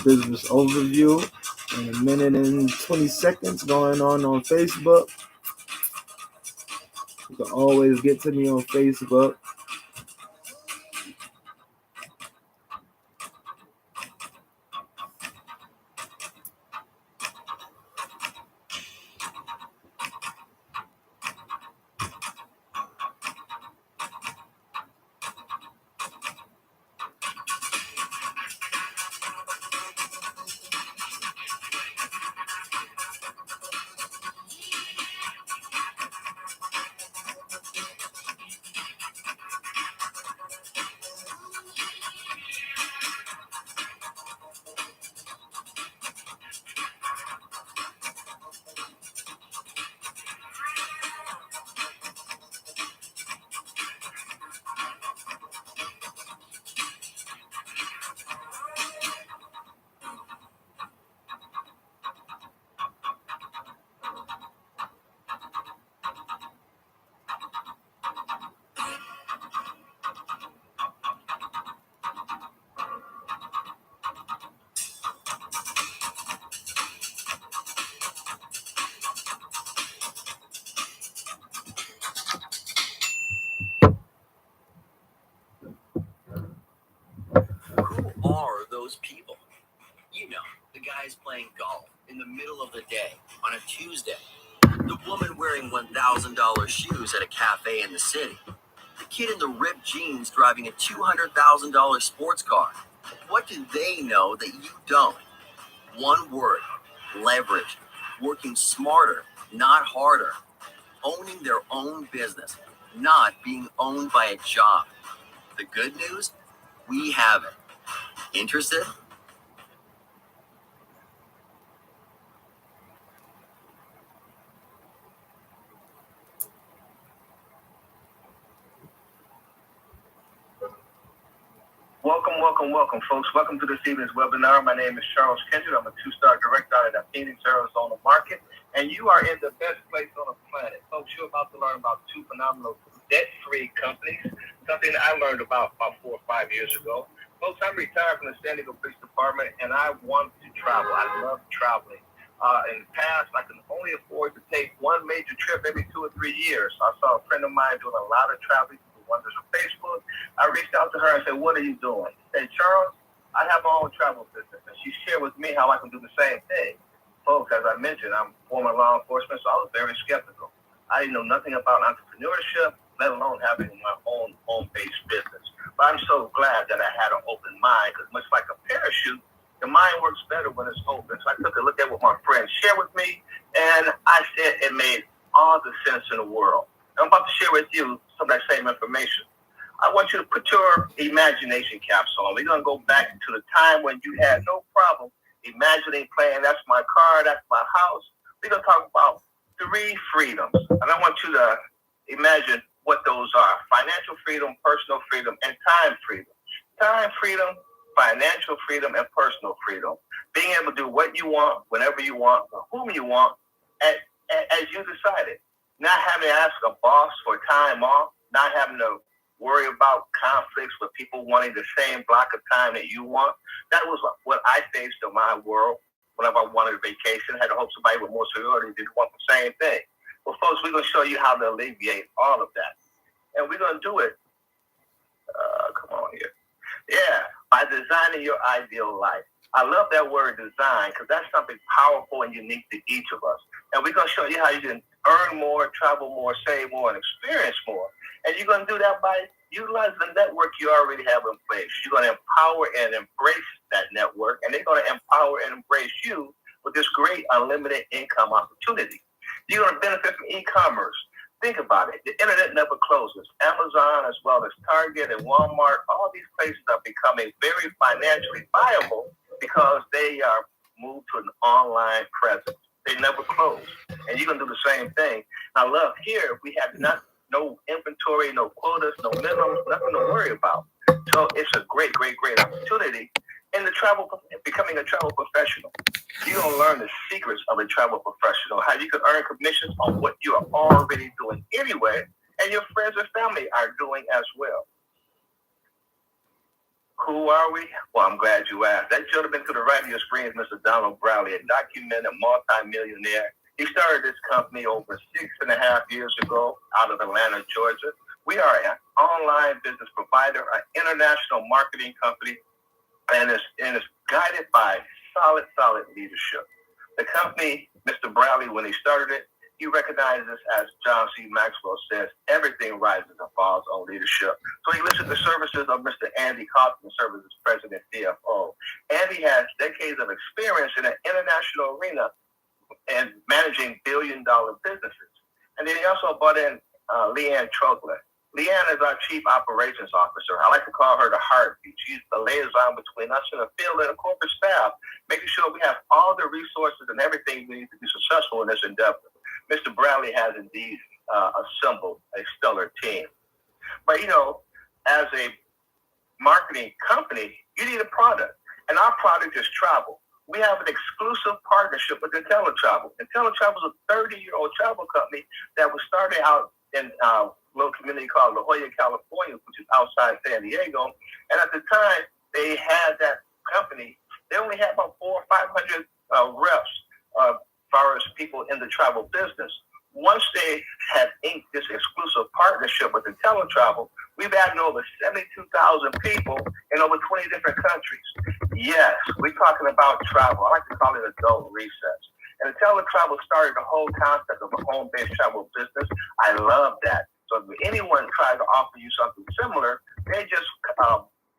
Business overview in a minute and 20 seconds going on Facebook. You can always get to me on Facebook. Who are those people? You know, the guys playing golf in the middle of the day on a Tuesday. The woman wearing $1,000 shoes at a cafe in the city. The kid in the ripped jeans driving a $200,000 sports car. What do they know that you don't? One word: leverage. Working smarter, not harder. Owning their own business, not being owned by a job. The good news? We have it. Interested? Welcome, folks. Welcome to this evening's webinar. My name is Charles Kendrick. I'm a two-star director out of the Phoenix, Arizona market, and you are in the best place on the planet. Folks, you're about to learn about two phenomenal debt-free companies, something that I learned about 4 or 5 years ago. Folks, I'm retired from the San Diego Police Department, and I want to travel. I love traveling. In the past, I could only afford to take one major trip every 2 or 3 years. I saw a friend of mine doing a lot of traveling. Wonders on Facebook. I reached out to her and said, "What are you doing?" She said, "Charles, I have my own travel business." And she shared with me how I can do the same thing. Folks, as I mentioned, I'm former law enforcement, so I was very skeptical. I didn't know nothing about entrepreneurship, let alone having my own home-based business. But I'm so glad that I had an open mind, because much like a parachute, the mind works better when it's open. So I took a look at what my friends shared with me, and I said it made all the sense in the world. I'm about to share with you some of that same information. I want you to put your imagination caps on. We're going to go back to the time when you had no problem imagining playing, that's my car, that's my house. We're going to talk about 3 freedoms. And I want you to imagine what those are: financial freedom, personal freedom, and time freedom. Time freedom, financial freedom, and personal freedom. Being able to do what you want, whenever you want, for whom you want, as you decided. Not having to ask a boss for time off, not having to worry about conflicts with people wanting the same block of time that you want. That was what I faced in my world whenever I wanted a vacation. I had to hope somebody with more seniority didn't want the same thing. Well, folks, we're going to show you how to alleviate all of that. And we're going to do it, come on here. Yeah, by designing your ideal life. I love that word design, because that's something powerful and unique to each of us. And we're going to show you how you can earn more, travel more, save more, and experience more. And you're going to do that by utilizing the network you already have in place. You're going to empower and embrace that network, and they're going to empower and embrace you with this great unlimited income opportunity. You're going to benefit from e-commerce. Think about it. The internet never closes. Amazon, as well as Target and Walmart, all these places are becoming very financially viable because they are moved to an online presence. They never close. And you're going to do the same thing. I love here, we have no inventory, no quotas, no minimums, nothing to worry about. So it's a great opportunity. And becoming a travel professional. You're going to learn the secrets of a travel professional, how you can earn commissions on what you are already doing anyway, and your friends and family are doing as well. Who are we? Well, I'm glad you asked. That gentleman to the right of your screen is Mr. Donald Bradley, a documented multimillionaire. He started this company over 6.5 years ago out of Atlanta, Georgia. We are an online business provider, an international marketing company, and it's guided by solid leadership. The company, Mr. Bradley, when he started it, he recognizes, as John C. Maxwell says, everything rises and falls on leadership. So he listed the services of Mr. Andy Kaufman, serves as president CFO. Andy has decades of experience in an international arena and managing billion-dollar businesses. And then he also brought in Leanne Trogler. Leanne is our Chief Operations Officer. I like to call her the heartbeat. She's the liaison between us and the field and the corporate staff, making sure we have all the resources and everything we need to be successful in this endeavor. Mr. Bradley has indeed assembled a stellar team. But, as a marketing company, you need a product. And our product is travel. We have an exclusive partnership with IntelliTravel. IntelliTravel is a 30-year-old travel company that was started out in a little community called La Jolla, California, which is outside San Diego. And at the time they had that company, they only had about 400 or 500 reps as far as people in the travel business. Once they had inked this exclusive partnership with IntelliTravel, we've added over 72,000 people in over 20 different countries. Yes, we're talking about travel. I like to call it adult recess. And IntelliTravel started the whole concept of a home-based travel business. I love that. So if anyone tries to offer you something similar, they just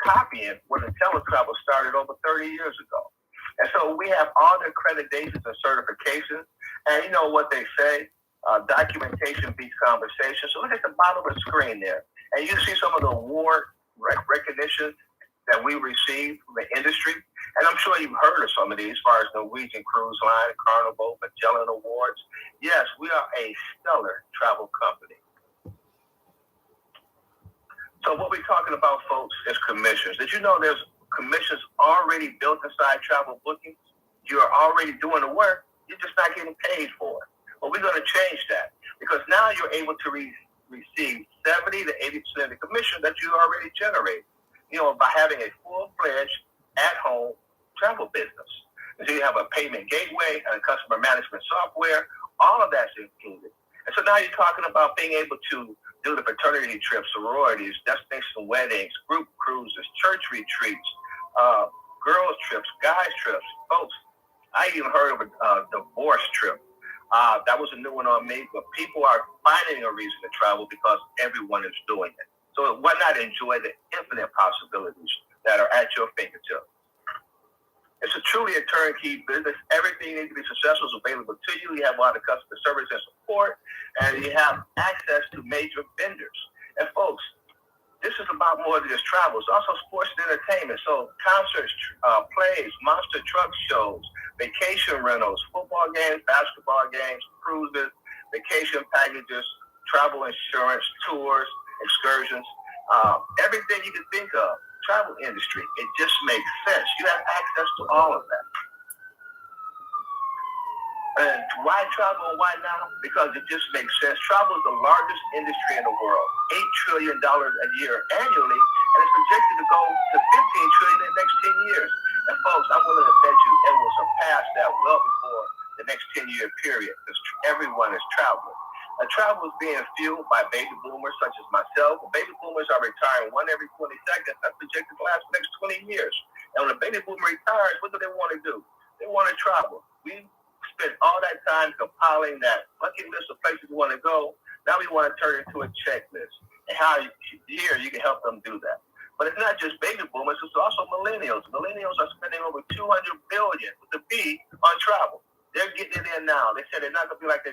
copying what IntelliTravel started over 30 years ago. And so we have all the accreditations and certifications. And you know what they say, documentation beats conversation. So look at the bottom of the screen there. And you see some of the award recognition that we received from the industry. And I'm sure you've heard of some of these, as far as Norwegian Cruise Line, Carnival, Magellan Awards. Yes, we are a stellar travel company. So what we're talking about, folks, is commissions. Did you know there's commissions already built inside travel bookings? You're already doing the work. You're just not getting paid for it. Well, we're going to change that, because now you're able to receive 70 to 80% of the commission that you already generated, by having a full-fledged, at-home travel business. And so you have a payment gateway and a customer management software. All of that's included. And so now you're talking about being able to do the fraternity trips, sororities, destination weddings, group cruises, church retreats, girls trips, guys trips. Folks, I even heard of a divorce trip. That was a new one on me, but people are finding a reason to travel because everyone is doing it. So why not enjoy the infinite possibilities that are at your fingertips? It's truly a turnkey business. Everything you need to be successful is available to you. You have a lot of customer service and support, and you have access to major vendors. And folks, this is about more than just travel. It's also sports and entertainment. So concerts, plays, monster truck shows, vacation rentals, football games, basketball games, cruises, vacation packages, travel insurance, tours, excursions, everything you can think of. Travel industry, it just makes sense. You have access to all of that. And why travel and why now? Because it just makes sense. Travel is the largest industry in the world, $8 trillion a year annually, and it's projected to go to $15 trillion in the next 10 years. And folks, I'm willing to bet you it will surpass that well before the next 10-year period, because everyone is traveling. Travel is being fueled by baby boomers such as myself. Baby boomers are retiring one every 20 seconds. That's projected to last the next 20 years. And when a baby boomer retires, what do they want to do? They want to travel. We spent all that time compiling that bucket list of places we want to go. Now we want to turn it into a checklist. And how here you can help them do that. But it's not just baby boomers, it's also millennials. Millennials are spending over $200 billion with the B on travel. They're getting it in now. They said they're not going to be like their